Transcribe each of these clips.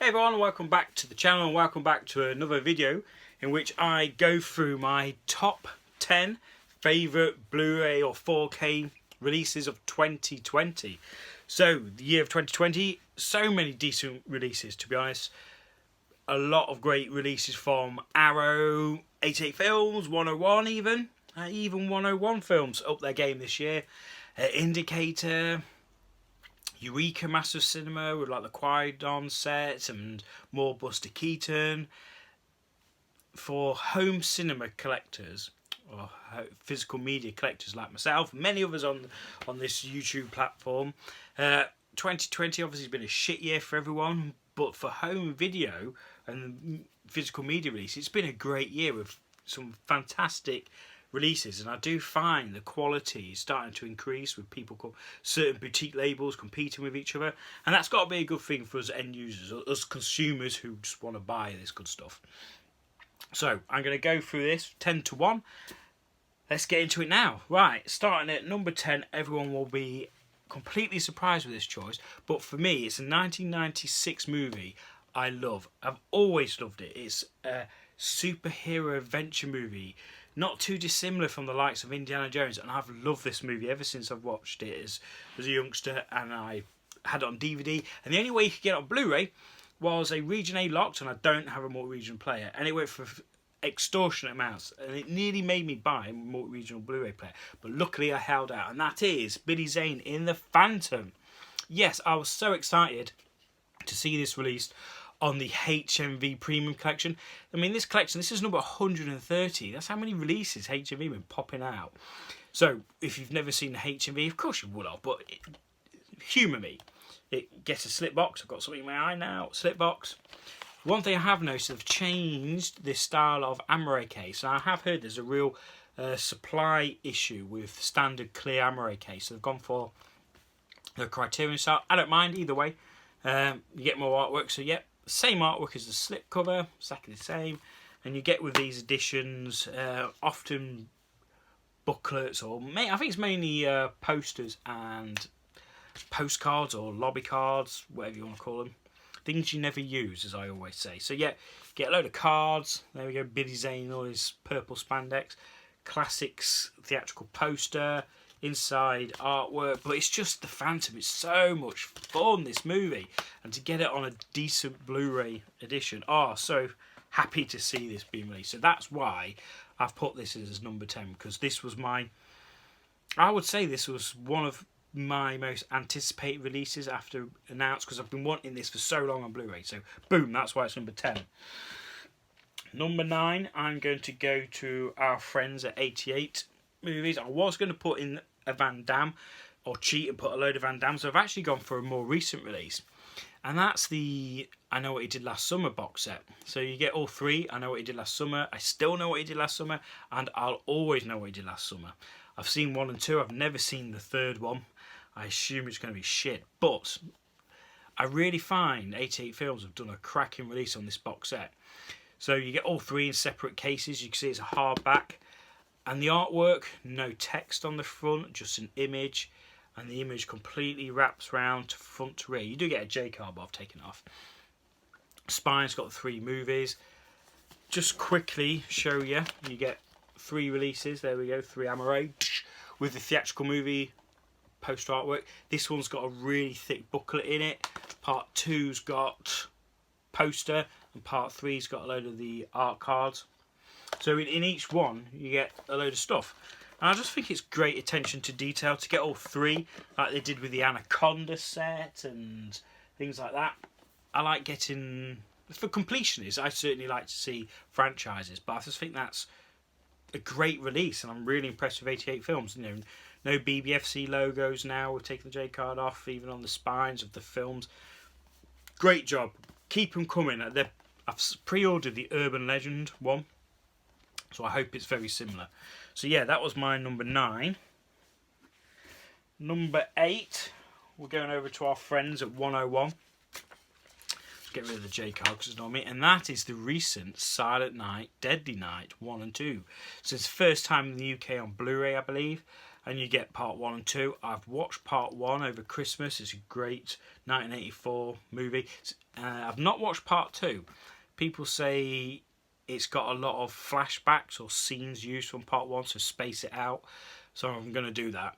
Hey everyone, welcome back to the channel and welcome back to another video in which I go through my top 10 favourite Blu-ray or 4K releases of 2020. So, the year of 2020, so many decent releases to be honest. A lot of great releases from Arrow, 88 Films, 101 even 101 Films up their game this year. Indicator, Eureka Massive Cinema with like the Qui-Gon set and more Buster Keaton. For home cinema collectors or physical media collectors like myself, many others on this YouTube platform, 2020 obviously has been a shit year for everyone, but for home video and physical media release, it's been a great year with some fantastic releases, and I do find the quality is starting to increase with people, certain boutique labels competing with each other, and that's got to be a good thing for us end users, us consumers who just want to buy this good stuff. So I'm going to go through this 10 to 1. Let's get into it now. Right, starting at number 10, everyone will be completely surprised with this choice, but for me it's a 1996 movie I love. I've always loved it. It's a superhero adventure movie, not too dissimilar from the likes of Indiana Jones, and I've loved this movie ever since I've watched it as a youngster, and I had it on DVD, and the only way you could get it on Blu-ray was a Region A locked, and I don't have a multi-region player, and it went for extortionate amounts, and it nearly made me buy a multi-regional Blu-ray player, but luckily I held out, and that is Billy Zane in The Phantom. Yes, I was so excited to see this released on the HMV Premium Collection. I mean, this collection, this is number 130. That's how many releases HMV been popping out. So, if you've never seen the HMV, of course you would have, but humour me. It gets a slip box. I've got something in my eye now. Slip box. One thing I have noticed, they've changed this style of Amaray case. And I have heard there's a real supply issue with standard clear Amaray case. So they've gone for the Criterion style. I don't mind either way. You get more artwork. So, yep. Same artwork as the slip cover, exactly the same, and you get with these editions often booklets, or I think it's mainly posters and postcards or lobby cards, whatever you want to call them, things you never use, as I always say. So yeah, get a load of cards. There we go, Billy Zane, all his purple spandex, classics theatrical poster, inside artwork, but it's just The Phantom. It's so much fun, this movie, and to get it on a decent Blu-ray edition, so happy to see this being released. So that's why I've put this as number 10, because this was I would say this was one of my most anticipated releases after announced, because I've been wanting this for so long on Blu-ray. So boom, that's why it's number 10. Number 9, I'm going to go to our friends at 88 Movies. I was going to put in a Van Damme, or cheat and put a load of Van Damme, so I've actually gone for a more recent release, and that's the I Know What He Did Last Summer box set. So you get all three. I Know What He Did Last Summer, I Still Know What He Did Last Summer, and I'll Always Know What He Did Last Summer. I've seen 1 and 2, I've never seen the third one. I assume it's going to be shit, but I really find 88 Films have done a cracking release on this box set. So you get all three in separate cases. You can see it's a hardback. And the artwork, no text on the front, just an image, and the image completely wraps round to front to rear. You do get a J card, but I've taken it off. Spine's got 3 movies. Just quickly show you, you get 3 releases. There we go, 3 Amaray with the theatrical movie poster artwork. This one's got a really thick booklet in it. Part 2's got poster, and Part 3's got a load of the art cards. So in each one, you get a load of stuff. And I just think it's great attention to detail to get all 3, like they did with the Anaconda set and things like that. I like getting, for completionists, I certainly like to see franchises, but I just think that's a great release, and I'm really impressed with 88 Films. You know, no BBFC logos now, we've taken the J card off, even on the spines of the films. Great job. Keep them coming. I've pre-ordered the Urban Legend one, so I hope it's very similar. So yeah, that was my number 9. Number 8, we're going over to our friends at 101. Let's get rid of the J card because it's not me. And that is the recent Silent Night, Deadly Night 1 and 2. So it's the first time in the UK on Blu-ray, I believe. and you get part 1 and 2. I've watched part 1 over Christmas. It's a great 1984 movie. I've not watched part 2. People say it's got a lot of flashbacks or scenes used from part 1, so space it out. So I'm going to do that.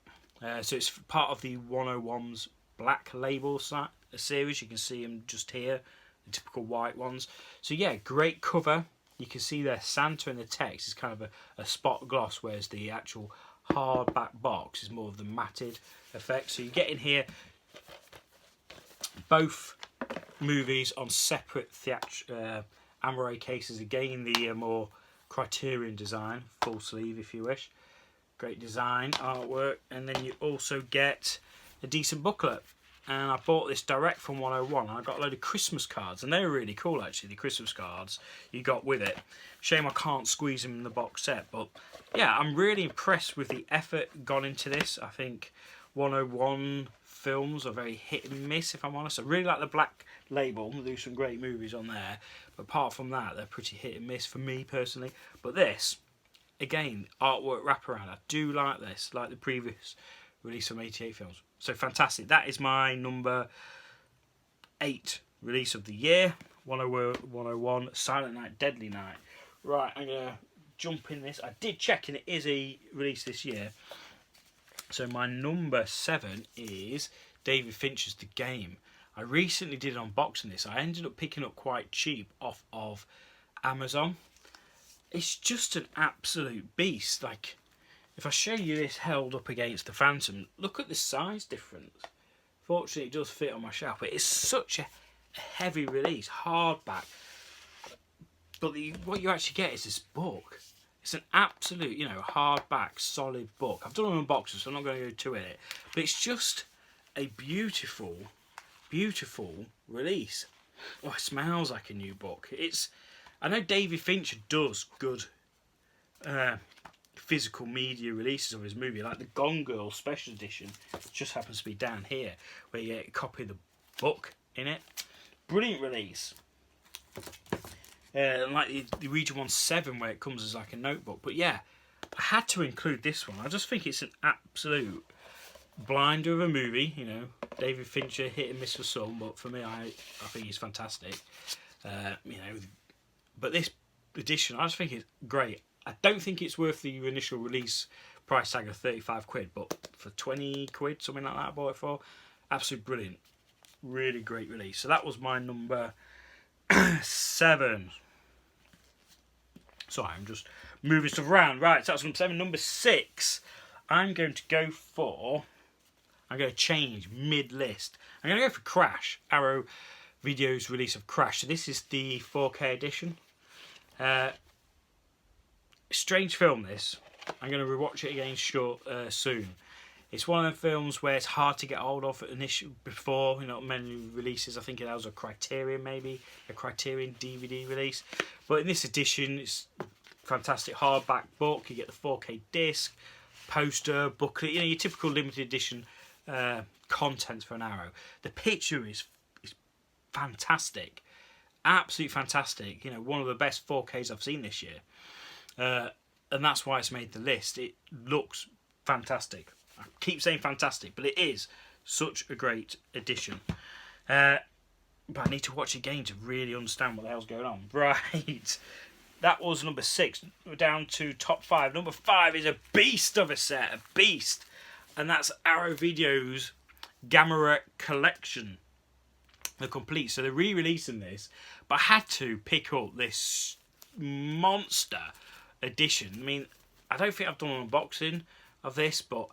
So it's part of the 101's Black Label series. You can see them just here, the typical white ones. So yeah, great cover. You can see there Santa in the text is kind of a spot gloss, whereas the actual hardback box is more of the matted effect. So you get in here both movies on separate Amaray cases. Again, the more Criterion design, full sleeve if you wish. Great design, artwork, and then you also get a decent booklet. And I bought this direct from 101, and I got a load of Christmas cards, and they were really cool actually, the Christmas cards you got with it. Shame I can't squeeze them in the box set, but yeah, I'm really impressed with the effort gone into this. I think 101 films are very hit and miss, if I'm honest. I really like the Black Label, they do some great movies on there, but apart from that, they're pretty hit and miss for me personally. But this, again, artwork wraparound, I do like this, like the previous release from 88 films. So fantastic. That is my number 8 release of the year. 101 Silent Night, Deadly Night. Right, I'm going to jump in this. I did check and it is a release this year. So my number 7 is David Fincher's The Game. I recently did an unboxing this. I ended up picking up quite cheap off of Amazon. It's just an absolute beast. Like, if I show you this held up against the Phantom, look at the size difference. Fortunately, it does fit on my shelf, but it's such a heavy release, hardback. But what you actually get is this book. It's an absolute, hardback, solid book. I've done an unboxing, so I'm not going to go too in it. But it's just a beautiful, beautiful release. Oh, it smells like a new book. I know David Fincher does good physical media releases of his movie, like the Gone Girl special edition, just happens to be down here, where you get a copy of the book in it. Brilliant release. Like the Region 1/7, where it comes as like a notebook. But yeah, I had to include this one. I just think it's an absolute blinder of a movie. David Fincher, hit and miss for some, but for me, I think he's fantastic. But this edition, I just think it's great. I don't think it's worth the initial release price tag of 35 quid, but for 20 quid, something like that, I bought it for. Absolutely brilliant. Really great release. So that was my number 7. Sorry, I'm just moving stuff around. Right, so that's number 7. Number 6, I'm going to change mid-list. I'm going to go for Crash. Arrow Video's release of Crash. So this is the 4K edition. Strange film, this. I'm going to rewatch it again soon. It's one of the films where it's hard to get hold of before, many releases. I think it was a Criterion, maybe a Criterion DVD release. But in this edition, it's fantastic hardback book. You get the 4K disc, poster, booklet, your typical limited edition contents for an Arrow. The picture is fantastic, absolutely fantastic. One of the best 4Ks I've seen this year. And that's why it's made the list. It looks fantastic. I keep saying fantastic, but it is such a great edition. But I need to watch it again to really understand what the hell's going on. Right. That was number 6. We're down to top 5. Number 5 is a beast of a set. A beast. And that's Arrow Video's Gamma Collection. The complete. So they're re-releasing this. But I had to pick up this monster edition. I mean, I don't think I've done an unboxing of this, but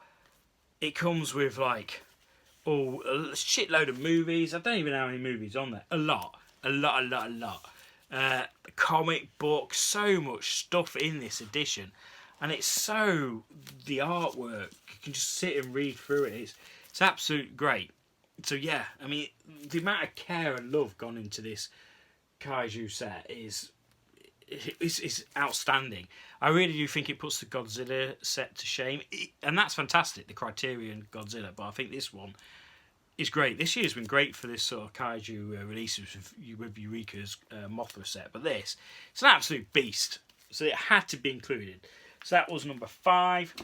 it comes with like a shitload of movies. I don't even know how many movies on there. A lot. Comic book, so much stuff in this edition, and it's so, the artwork, you can just sit and read through it. It's absolutely great. So yeah, I mean, the amount of care and love gone into this kaiju set is outstanding. I really do think it puts the Godzilla set to shame, and that's fantastic, the Criterion Godzilla, but I think this one is great. This year's been great for this sort of kaiju releases with Eureka's Mothra set, but it's an absolute beast, so it had to be included. So that was number 5.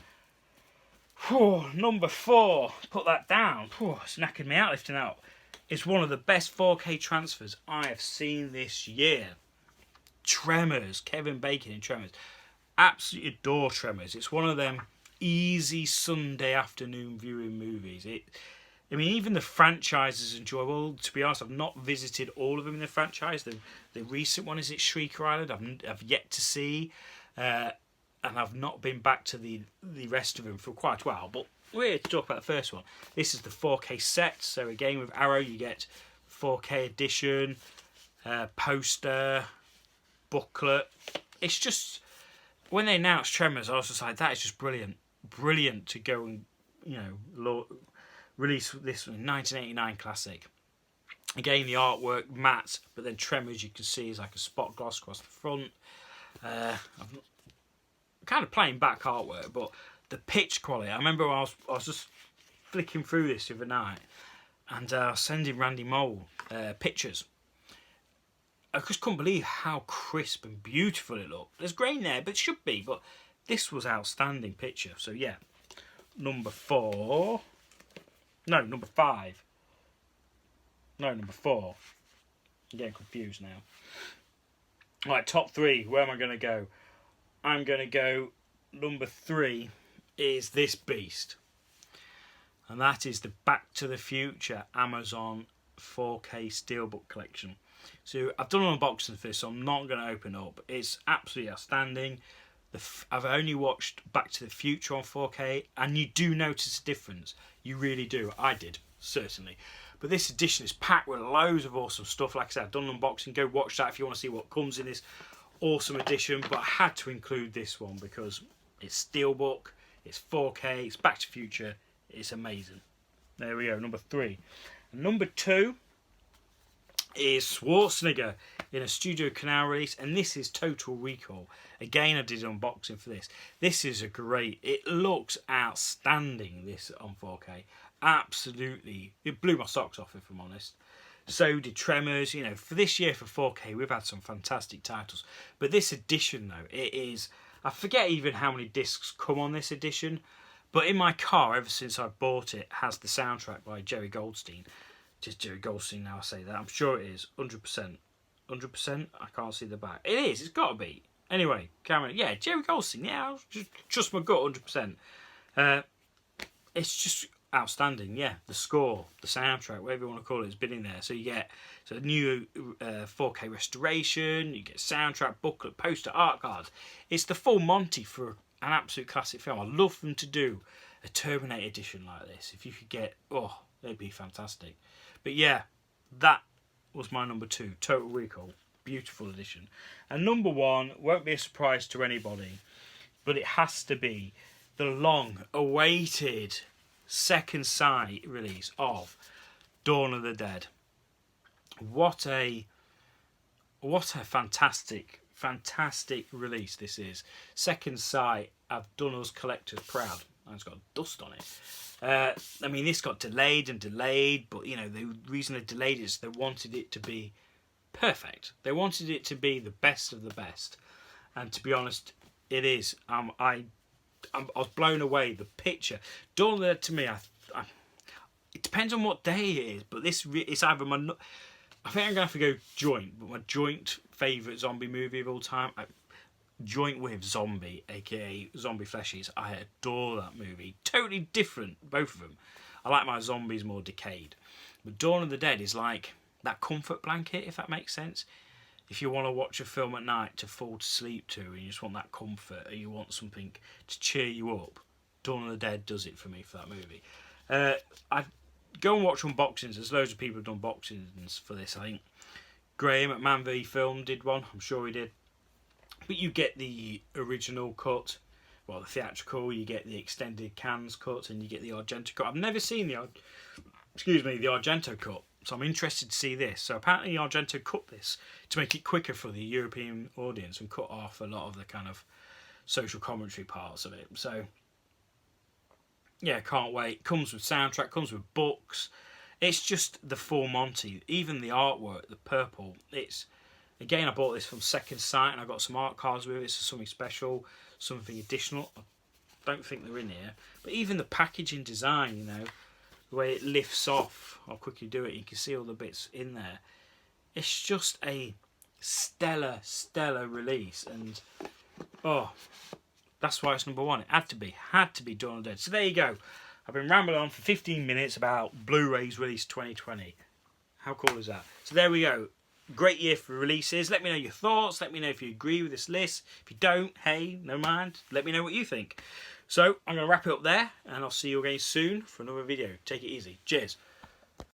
Number 4, put that down. It's knackered me out lifting out. It's one of the best 4K transfers I have seen this year. Tremors, Kevin Bacon in Tremors. Absolutely adore Tremors. It's one of them easy Sunday afternoon viewing movies. I mean, even the franchise is enjoyable. To be honest, I've not visited all of them in the franchise. The recent one is at Shrieker Island. I've yet to see, and I've not been back to the rest of them for quite a while. But we're here to talk about the first one. This is the 4K set. So again, with Arrow, you get 4K edition, poster, booklet. It's just, when they announced Tremors, I was just like, that is just brilliant to go and release this 1989 classic. Again, the artwork matte, but then Tremors you can see is like a spot gloss across the front. I'm kind of playing back artwork, but the pitch quality. I remember I was just flicking through this the other night, and I was sending Randy Mole pictures. I just couldn't believe how crisp and beautiful it looked. There's grain there, but it should be. But this was outstanding picture. So yeah, number 4. No, number 5. No, number 4. I'm getting confused now. Right, top 3. Where am I going to go? I'm going to go, number 3 is this beast. And that is the Back to the Future Amazon 4K Steelbook collection. So I've done an unboxing for this, so I'm not going to open it up. It's absolutely outstanding. I've only watched Back to the Future on 4K, and you do notice a difference. You really do. I did, certainly. But this edition is packed with loads of awesome stuff. Like I said, I've done an unboxing. Go watch that if you want to see what comes in this awesome edition. But I had to include this one because it's Steelbook, it's 4K, it's Back to the Future. It's amazing. There we go, number 3. And number 2 is Schwarzenegger in a Studio Canal release, and this is Total Recall. Again, I did an unboxing for this. This is a great, it looks outstanding, this on 4K. Absolutely, it blew my socks off, if I'm honest. So did Tremors. You know, for this year for 4K, we've had some fantastic titles. But this edition, though, it is, I forget even how many discs come on this edition, but in my car, ever since I bought it, has the soundtrack by Jerry Goldstein. Just Jerry Goldstein, now I say that. I'm sure it is, 100%. 100%? I can't see the back. It is, it's got to be. Anyway, Cameron, yeah, Jerry Goldstein, yeah, I'll just trust my gut, 100%. It's just outstanding, yeah. The score, the soundtrack, whatever you want to call it, has been in there. So you get a new 4K restoration, you get soundtrack, booklet, poster, art cards. It's the full Monty for an absolute classic film. I'd love them to do a Terminator edition like this. If you could get, oh, they'd be fantastic. But yeah, that was my number 2, Total Recall. Beautiful edition. And number 1 won't be a surprise to anybody, but it has to be the long-awaited second sight release of Dawn of the Dead. What a fantastic release this is. Second Sight have done us collectors proud. It's got dust on it. I mean, this got delayed, but you know, the reason they delayed it is they wanted it to be perfect. They wanted it to be the best of the best, and to be honest, it is. I was blown away. The picture, Dawn of the Dead, to me, it depends on what day it is, but it's either my, I think I'm gonna have to go joint, but my joint favourite zombie movie of all time. Joint with Zombie, aka Zombie Fleshies. I adore that movie. Totally different, both of them. I like my zombies more decayed. But Dawn of the Dead is like that comfort blanket, if that makes sense. If you want to watch a film at night to fall to sleep to, and you just want that comfort, or you want something to cheer you up, Dawn of the Dead does it for me for that movie. I go and watch unboxings. There's loads of people who've done unboxings for this. I think Graham at Man v Film did one. I'm sure he did. But you get the original cut, well, the theatrical, you get the extended cans cut, and you get the Argento cut. I've never seen the Argento cut, so I'm interested to see this. So apparently Argento cut this to make it quicker for the European audience and cut off a lot of the kind of social commentary parts of it. So yeah, can't wait. Comes with soundtrack, comes with books. It's just the full Monty. Even the artwork, the purple, it's... Again, I bought this from Second Sight, and I got some art cards with it. So something special, something additional. don't think they're in here. But even the packaging design, you know, the way it lifts off, how quick you do it, you can see all the bits in there. It's just a stellar release, and oh, that's why it's number one. It had to be Dawn of the Dead. So there you go. I've been rambling on for 15 minutes about Blu-rays released 2020. How cool is that? So there we go. Great year for releases. Let me know your thoughts. Let me know if you agree with this list. If you don't, hey, no mind. Let me know what you think. So I'm going to wrap it up there, and I'll see you again soon for another video. Take it easy. Cheers.